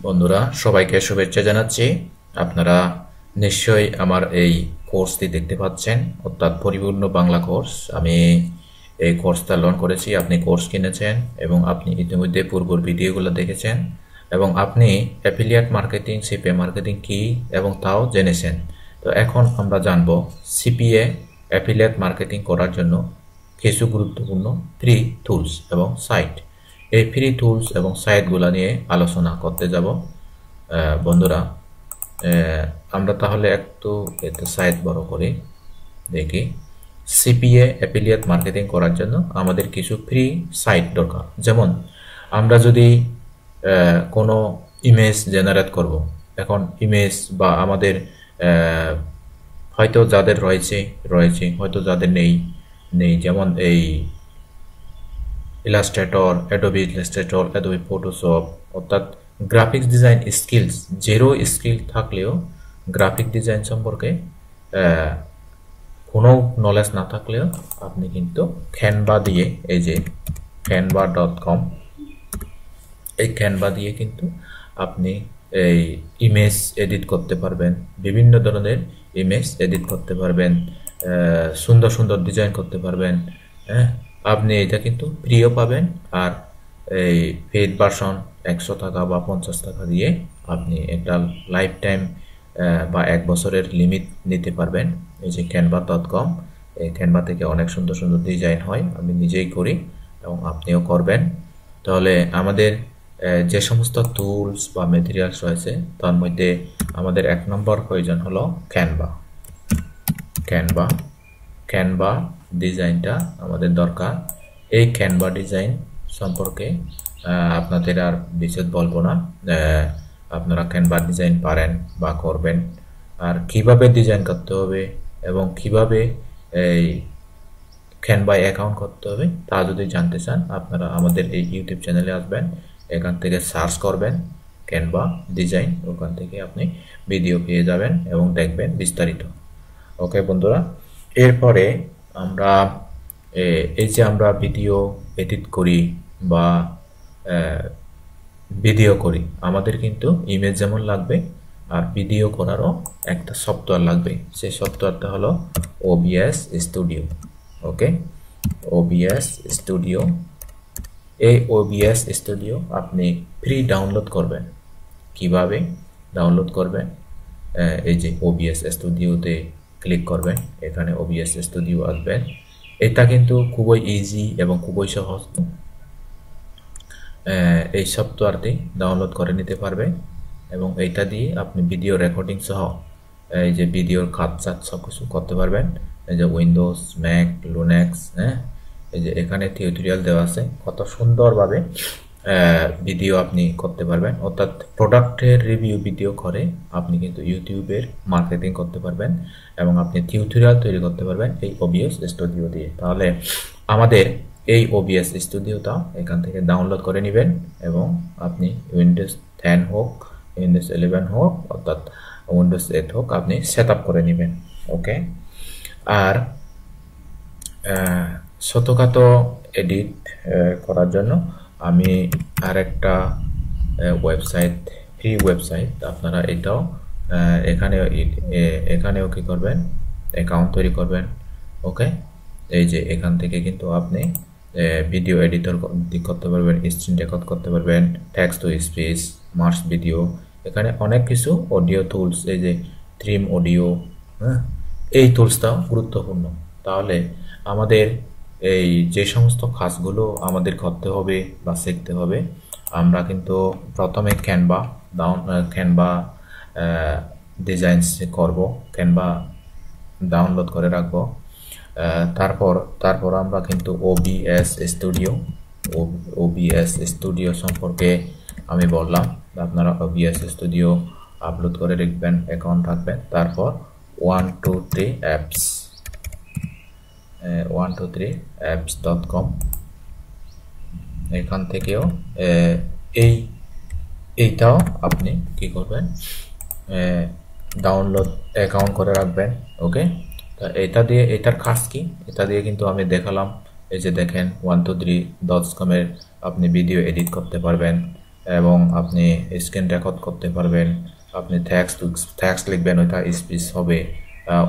বন্ধুরা সবাইকে শুভেচ্ছা জানাচ্ছি। আপনারা নিশ্চয়ই আমার এই কোর্সটি দেখতে পাচ্ছেন, অর্থাৎ পরিপূর্ণ বাংলা কোর্স। আমি এই কোর্সটা লঞ্চ করেছি। আপনি কোর্স কিনেছেন এবং আপনি ইতিমধ্যে পূর্বর ভিডিওগুলো দেখেছেন এবং আপনি অ্যাফিলিয়েট মার্কেটিং, সিপিএ মার্কেটিং কি এবং তাও জেনেছেন। তো এখন আমরা জানব সিপিএ অ্যাফিলিয়েট মার্কেটিং করার জন্য কিছু গুরুত্বপূর্ণ ফ্রি টুলস এবং সাইট। এই ফ্রি টুলস এবং সাইটগুলো নিয়ে আলোচনা করতে যাব। বন্ধুরা, আমরা তাহলে একটু সাইট বড় করে দেখি। সিপিএ অ্যাফিলিয়েট মার্কেটিং করার জন্য আমাদের কিছু ফ্রি সাইট দরকার। যেমন আমরা যদি কোনো ইমেজ জেনারেট করব, এখন ইমেজ বা আমাদের হয়তো যাদের রয়েছে হয়তো যাদের নেই, যেমন এই Illustrator, Adobe Illustrator, Adobe Photoshop, অর্থাৎ graphics design skills zero skill থাকলেও গ্রাফিক ডিজাইন সম্পর্কে কোনো নলেজ না থাকলেও আপনি কিন্তু ক্যানভা দিয়ে, এই যে canva.com, এই ক্যানভা দিয়ে কিন্তু আপনি এই ইমেজ এডিট করতে পারবেন, বিভিন্ন ধরনের ইমেজ এডিট করতে পারবেন, সুন্দর সুন্দর ডিজাইন করতে পারবেন। হ্যাঁ, আপনি এটা কিন্তু ফ্রিও পাবেন, আর এই পেইড ভার্সন 100 টাকা বা 50 টাকা দিয়ে আপনি একটা লাইফ টাইম বা 1 বছরের লিমিট নিতে পারবেন। এই যে canva.com, এই ক্যানভা থেকে অনেক সুন্দর সুন্দর ডিজাইন হয়, আমি নিজেই করি এবং আপনিও করবেন। তাহলে আমাদের যে সমস্ত টুলস বা মেটেরিয়ালস রয়েছে তার মধ্যে আমাদের 1 নম্বর প্রয়োজন হলো ক্যানভা ডিজাইনটা আমাদের দরকার। এই ক্যানভা ডিজাইন সম্পর্কে আপনাদের আর বিশদ বলবো না। আপনারা ক্যানভা ডিজাইন পারেন বা করবেন, আর কিভাবে ডিজাইন করতে হবে এবং কিভাবে এই ক্যানভা অ্যাকাউন্ট করতে হবে তা যদি জানতে চান, আপনারা আমাদের এই ইউটিউব চ্যানেলে আসবেন, এখান থেকে সার্চ করবেন ক্যানভা ডিজাইন, ওখান থেকে আপনি ভিডিও পেয়ে যাবেন এবং দেখবেন বিস্তারিত। ওকে বন্ধুরা, এরপরে আমরা এই যে আমরা ভিডিও এডিট করি বা আমাদের কিন্তু ইমেজ যেমন লাগবে আর ভিডিও করারও একটা সফটওয়্যার লাগবে। সেই সফটওয়্যারটা হলো OBS স্টুডিও। ওকে, OBS স্টুডিও। এই OBS স্টুডিও আপনি ফ্রি ডাউনলোড করবেন। কিভাবে ডাউনলোড করবেন? এই যে OBS স্টুডিওতে ক্লিক করবেন, এখানে OBS স্টুডিও আসবেন। এটা কিন্তু খুবই ইজি এবং খুবই সহজ। এই সফটওয়্যারটি ডাউনলোড করে নিতে পারবে এবং এইটা দিয়ে আপনি ভিডিও রেকর্ডিং সহ এই যে ভিডিওর কাজ সব কিছু করতে পারবেন। এই যে উইন্ডোজ, ম্যাক, লিনাক্স, হ্যাঁ, এই যে এখানে টিউটোরিয়াল দেওয়া আছে, কত সুন্দরভাবে ভিডিও আপনি করতে পারবেন। অর্থাৎ প্রোডাক্টের রিভিউ ভিডিও করে আপনি কিন্তু ইউটিউবের মার্কেটিং করতে পারবেন এবং আপনি টিউটোরিয়াল তৈরি করতে পারবেন এই OBS স্টুডিও দিয়ে। তাহলে আমাদের এই OBS স্টুডিওটা এখান থেকে ডাউনলোড করে নেবেন এবং আপনি উইন্ডোজ 10 হোক, উইন্ডোজ 11 হোক, অর্থাৎ উইন্ডোজ 8 হোক, আপনি সেট আপ করে নেবেন। ওকে, আর ছোটখাটো এডিট করার জন্য আমি আরেকটা ওয়েবসাইট, ফ্রি ওয়েবসাইট, আপনারা এটাও এখানেও কি করবেন, অ্যাকাউন্ট তৈরি করবেন। ওকে, এই যে এখান থেকে কিন্তু আপনি ভিডিও এডিটর করতে পারবেন, স্ক্রিন রেকর্ড করতে পারবেন, টেক্সট টু স্পিচ, মার্স ভিডিও, এখানে অনেক কিছু অডিও টুলস, এই যে ট্রিম অডিও, হ্যাঁ, এই টুলসটাও গুরুত্বপূর্ণ। তাহলে আমাদের এই যে সমস্ত কাজগুলো আমাদের করতে হবে বা শিখতে হবে, আমরা কিন্তু প্রথমে ক্যানভা ডিজাইনস করব, ক্যানভা ডাউনলোড করে রাখবো। তারপর আমরা কিন্তু OBS স্টুডিও সম্পর্কে আমি বললাম, আপনারা OBS স্টুডিও আপলোড করে রাখবেন, অ্যাকাউন্ট রাখবেন। তারপর 123apps.com, এখান থেকেও এইটাও আপনি কি করবেন, ডাউনলোড অ্যাকাউন্ট করে রাখবেন। ওকে, এটা দিয়ে, এটার কাজ কি, এটা দিয়ে কিন্তু আমি দেখালাম। এই যে দেখেন 123.com এর আপনি ভিডিও এডিট করতে পারবেন, এবং আপনি স্ক্রিন রেকর্ড করতে পারবেন, আপনি ট্যাক্স লিখবেন, ওইটা স্পিচ হবে,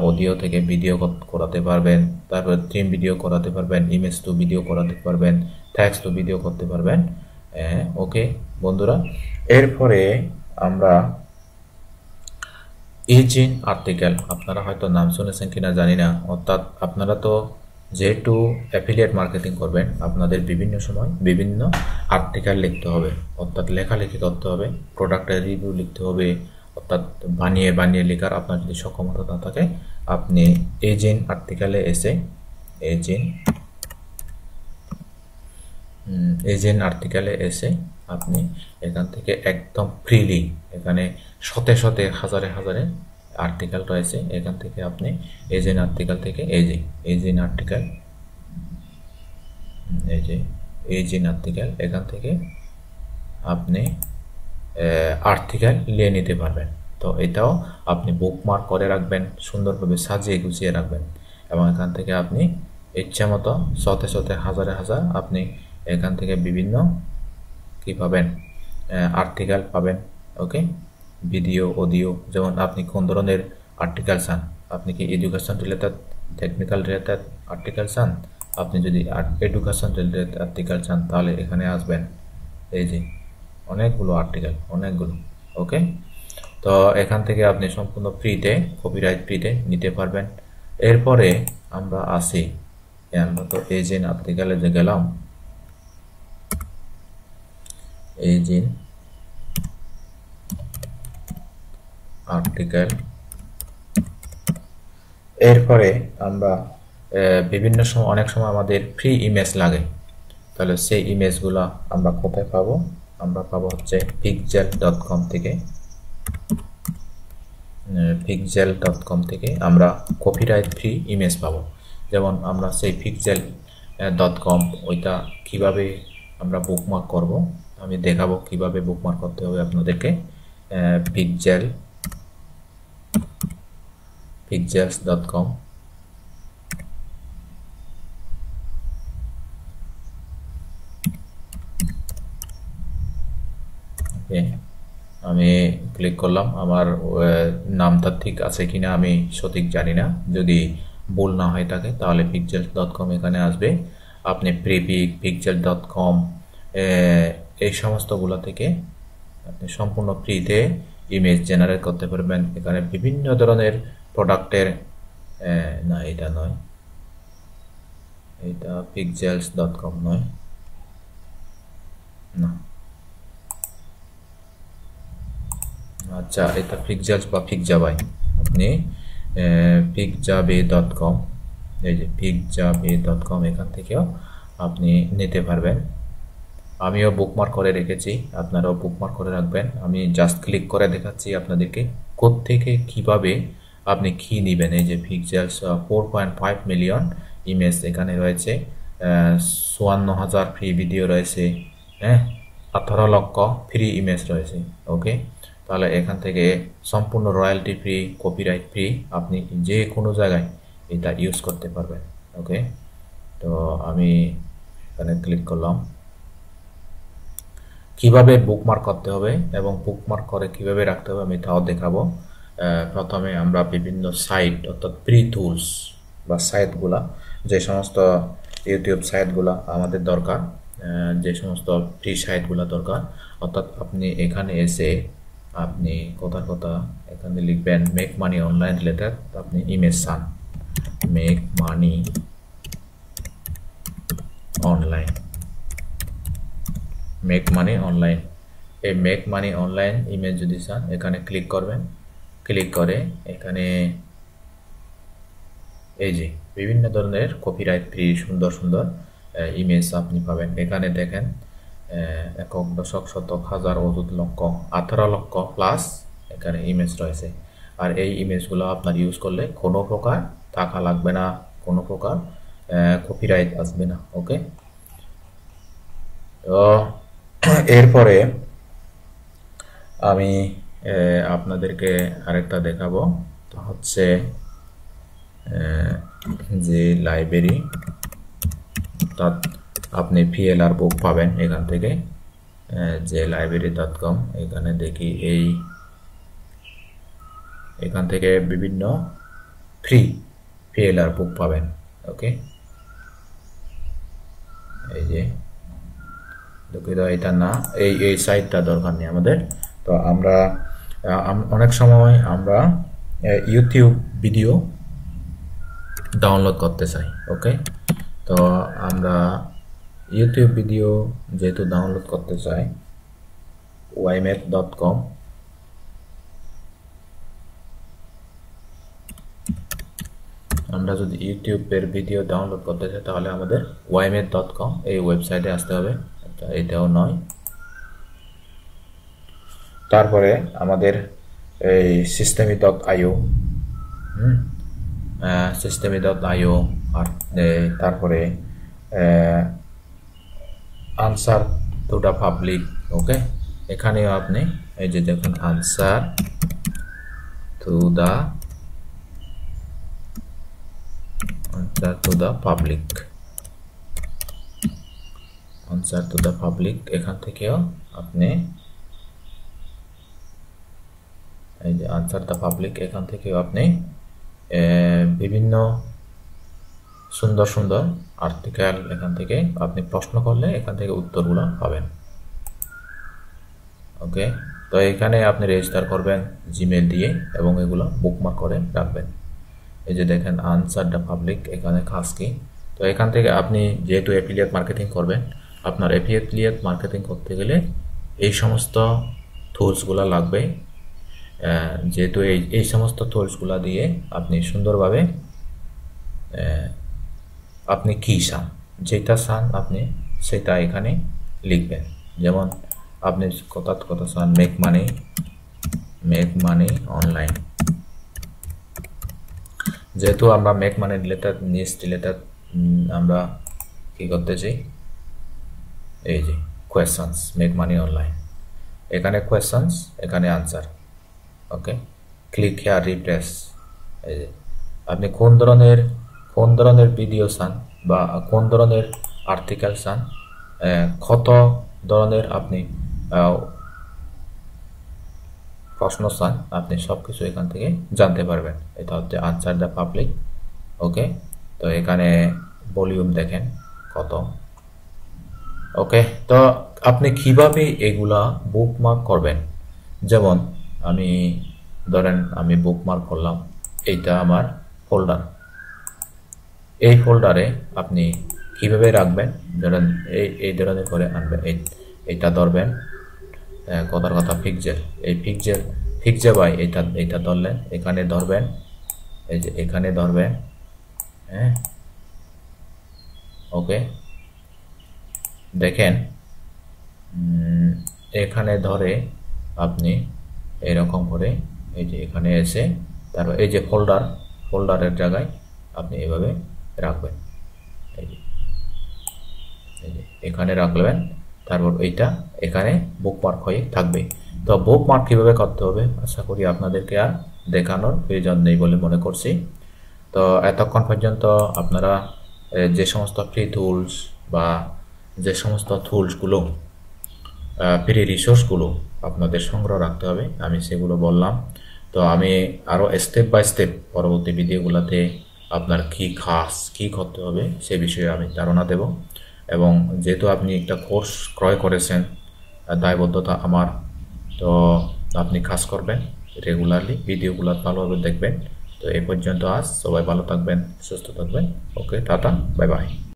অডিও থেকে ভিডিও করাতে পারবেন, তারপর থিম ভিডিও করাতে পারবেন, ইমেজ টু ভিডিও করাতে পারবেন, ট্যাক্স টু ভিডিও করতে পারবেন। ওকে বন্ধুরা, এরপরে আমরা ইজিন আর্টিকেল, আপনারা হয়তো নাম শুনেছেন কিনা জানি না। অর্থাৎ আপনারা তো যেহেতু অ্যাফিলিয়েট মার্কেটিং করবেন, আপনাদের বিভিন্ন সময় বিভিন্ন আর্টিকেল লিখতে হবে, অর্থাৎ লেখালেখি করতে হবে, প্রোডাক্টের রিভিউ লিখতে হবে, অর্থাৎ বানিয়ে বানিয়ে লেখার আপনার যদি সক্ষমতা না থাকে, আপনি ইজিন আর্টিকেলে এসে ইজিন আর্টিকেলে এসে আপনি এখান থেকে একদম ফ্রিলি, এখানে শতে শতে হাজারে হাজারে আর্টিকেল রয়েছে, এখান থেকে আপনি ইজিন আর্টিকেল থেকে ইজিন আর্টিকেল, ইজিন আর্টিকেল, এখান থেকে আপনি আর্টিকেল নিয়ে নিতে পারবেন। তো এটাও আপনি বুকমার্ক করে রাখবেন, সুন্দরভাবে সাজিয়ে গুছিয়ে রাখবেন, এবং এখান থেকে আপনি ইচ্ছা মতো শতে শতে হাজারে হাজার আপনি এখান থেকে বিভিন্ন কি পাবেন, আর্টিকেল পাবেন। ওকে, ভিডিও, অডিও, যেমন আপনি কোন ধরনের আর্টিকেল চান, আপনি কি education related, technical related article চান, আপনি যদি এডুকেশন রিলেটেড আর্টিকেল চান তাহলে এখানে আসবেন, এই যে অনেকগুলো আর্টিকেল, অনেকগুলো। ওকে, তো এখান থেকে আপনি সম্পূর্ণ ফ্রিতে, কপিরাইট ফ্রিতে নিতে পারবেন। এরপরে আমরা আসি, আমরা তো ইজিন আর্টিকেলে যে গেলাম, ইজিন আর্টিকেল, এরপরে আমরা বিভিন্ন সময়, অনেক সময় আমাদের ফ্রি ইমেজ লাগে, তাহলে সেই ইমেজগুলো আমরা কোথায় পাবো? আমরা পাবো হচ্ছে pixel.com থেকে। pixel.com থেকে আমরা কপিরাইট ফ্রি ইমেজ পাবো। যেমন আমরা সেই pixel.com ওইটা কিভাবে আমরা বুকমার্ক করব, আমি দেখাবো কিভাবে বুকমার্ক করতে হবে আপনাদেরকে। pixels.com, আমি ক্লিক করলাম, আমার নামটা ঠিক আছে কিনা আমি সঠিক জানি না, যদি ভুল না হয়ে থাকে তাহলে pixels.com এখানে আসবে। আপনি প্রিপিক, pixel.com এই সমস্তগুলো থেকে আপনি সম্পূর্ণ ফ্রিতে ইমেজ জেনারেট করতে পারবেন। এখানে বিভিন্ন ধরনের প্রোডাক্টের, না এটা নয়, এটা pixels.com নয়, না, আচ্ছা এটা পিক্সেলস বা পিকজাবাই, আপনি pixabay.com, এই যে pixabay.com, এখান থেকেও আপনি নিতে পারবেন। আমিও বুকমার্ক করে রেখেছি, আপনারাও বুকমার্ক করে রাখবেন। আমি জাস্ট ক্লিক করে দেখাচ্ছি আপনাদেরকে কোত্থেকে কিভাবে আপনি কি নেবেন। এই যে পিক্সেলস 4.5 মিলিয়ন ইমেজ এখানে রয়েছে, 54,000 ফ্রি ভিডিও রয়েছে, 18 লক্ষ ফ্রি ইমেজ রয়েছে। ওকে, তাহলে এখান থেকে সম্পূর্ণ রয়্যালটি ফ্রি, কপিরাইট ফ্রি, আপনি যে কোনো জায়গায় এটা ইউজ করতে পারবেন। ওকে, তো আমি এখানে ক্লিক করলাম। কিভাবে বুকমার্ক করতে হবে এবং বুকমার্ক করে কিভাবে রাখতে হবে আমি তাও দেখাবো। প্রথমে আমরা বিভিন্ন সাইট, অর্থাৎ ফ্রি টুলস বা সাইটগুলা, যে সমস্ত ইউটিউব সাইটগুলা আমাদের দরকার, যে সমস্ত ফ্রি সাইটগুলা দরকার, অর্থাৎ আপনি এখানে এসে আপনি কথার কথা এখানে লিখবেন মেক মানি অনলাইন রিলেটেড, আপনি ইমেজ চান, make money online, make money online, এই মেক মানি অনলাইন ইমেজ যদি চান এখানে ক্লিক করবেন। ক্লিক করে এখানে এই যে বিভিন্ন ধরনের কপিরাইট ফ্রি সুন্দর সুন্দর ইমেজ আপনি পাবেন। এখানে দেখেন একক, দশক, শতক, হাজার, অযুত, লক্ষ, 18 লক্ষ প্লাস এখানে ইমেজ রয়েছে। আর এই ইমেজগুলো আপনার ইউজ করলে কোনো প্রকার টাকা লাগবে না, কোনো প্রকার কপিরাইট আসবে না। ওকে, তো এরপরে আমি আপনাদেরকে আরেকটা দেখাবো, তো হচ্ছে যে লাইব্রেরি, অর্থাৎ আপনি PLR বুক পাবেন এখান থেকে, যে library.com, এখানে দেখি এখান থেকে বিভিন্ন ফ্রি PLR বুক পাবেন। ওকে, এই যে দুঃখিত, এটা না, এই সাইটটা দরকার নেই আমাদের। তো আমরা অনেক সময় আমরা ইউটিউব ভিডিও ডাউনলোড করতে চাই। ওকে, তো আমরা ইউটিউব ভিডিও যেহেতু ডাউনলোড করতে চাই, ymath.com, আমরা যদি ইউটিউবের ভিডিও ডাউনলোড করতে চাই তাহলে আমাদের ymath.com এই ওয়েবসাইটে আসতে হবে। এটাও নয়, তারপরে আমাদের এই systemi.io, systemi.io, আর তারপরে আনসার টু দ্য পাবলিক। ওকে, এখানেও আপনি এই যে দেখুন আনসার টু দ্য পাবলিক, এখান থেকেও আপনি এই যে আনসার দ্য পাবলিক, এখান থেকেও আপনি বিভিন্ন সুন্দর সুন্দর আর্টিকেল, এখান থেকে আপনি প্রশ্ন করলে এখান থেকে উত্তরগুলো পাবেন। ওকে, তো এখানে আপনি রেজিস্টার করবেন জিমেল দিয়ে এবং এগুলো বুকমার্ক করে রাখবেন। এই যে দেখেন আনসার দ্য পাবলিক, এখানে কাজ কি। তো এখান থেকে আপনি যেহেতু অ্যাফিলিয়েট মার্কেটিং করবেন, আপনার অ্যাফিলিয়েট মার্কেটিং করতে গেলে এই সমস্ত টুলসগুলো লাগবে। যেহেতু এই সমস্ত টুলসগুলো দিয়ে আপনি সুন্দরভাবে আপনি কি চান, যেটা চান আপনি সেটা এখানে লিখবেন। যেমন আপনি কথা চান মেক মানি অনলাইন, যেহেতু আমরা make money related news related আমরা কি করতে চাই, এই যে কোয়েশ্চনস, মেক মানি অনলাইন, এখানে কোয়েশ্চনস, এখানে answer. Okay, click here replace. এই যে আপনি কোন ধরনের ভিডিও চান বা কোন ধরনের আর্টিকেল চান, কত ধরনের আপনি প্রশ্ন চান, আপনি সবকিছু এখান থেকে জানতে পারবেন। এটা হচ্ছে আনসার দ্য পাবলিক। ওকে, তো এখানে ভলিউম দেখেন কত। ওকে, তো আপনি কিভাবে এগুলা বুকমার্ক করবেন, যেমন আমি বুকমার্ক করলাম, এইটা আমার ফোল্ডার। এই ফোল্ডারে আপনি কিভাবে রাখবেন, ধরেন এই ধরনের করে আনবেন, এইটা ধরবেন, কথার কথা পিকজেল, এই পিকজে বাই এইটা ধরলেন, এখানে ধরবেন, এই যে এখানে ধরবেন। হ্যাঁ, ওকে, দেখেন এখানে ধরে আপনি এরকম করে এই যে এখানে এসে তারপর এই যে ফোল্ডারের জায়গায় আপনি এভাবে রাখবেন, এই যে এখানে রাখবেন, তারপর এইটা এখানে বুকমার্ক হয়ে থাকবে। তো বুকমার্ক কিভাবে করতে হবে আশা করি আপনাদেরকে আর দেখানোর প্রয়োজন নেই বলে মনে করছি। তো এতক্ষণ পর্যন্ত আপনারা যে সমস্ত ফ্রি টুলস বা যে সমস্ত টুলসগুলো ফ্রি রিসোর্সগুলো আপনাদের সংগ্রহ রাখতে হবে, আমি সেগুলো বললাম। তো আমি আরও স্টেপ বাই স্টেপ পরবর্তী ভিডিওগুলোতে আপনার কি করতে হবে সে বিষয়ে আমি ধারণা দেব। এবং যেহেতু আপনি একটা কোর্স ক্রয় করেছেন, দায়বদ্ধতা আমার, তো আপনি কাজ করবেন রেগুলারলি, ভিডিওগুলো ভালোভাবে দেখবেন। তো এই পর্যন্ত আজ সবাই ভালো থাকবেন, সুস্থ থাকবেন। ওকে, টাটা, বাই বাই।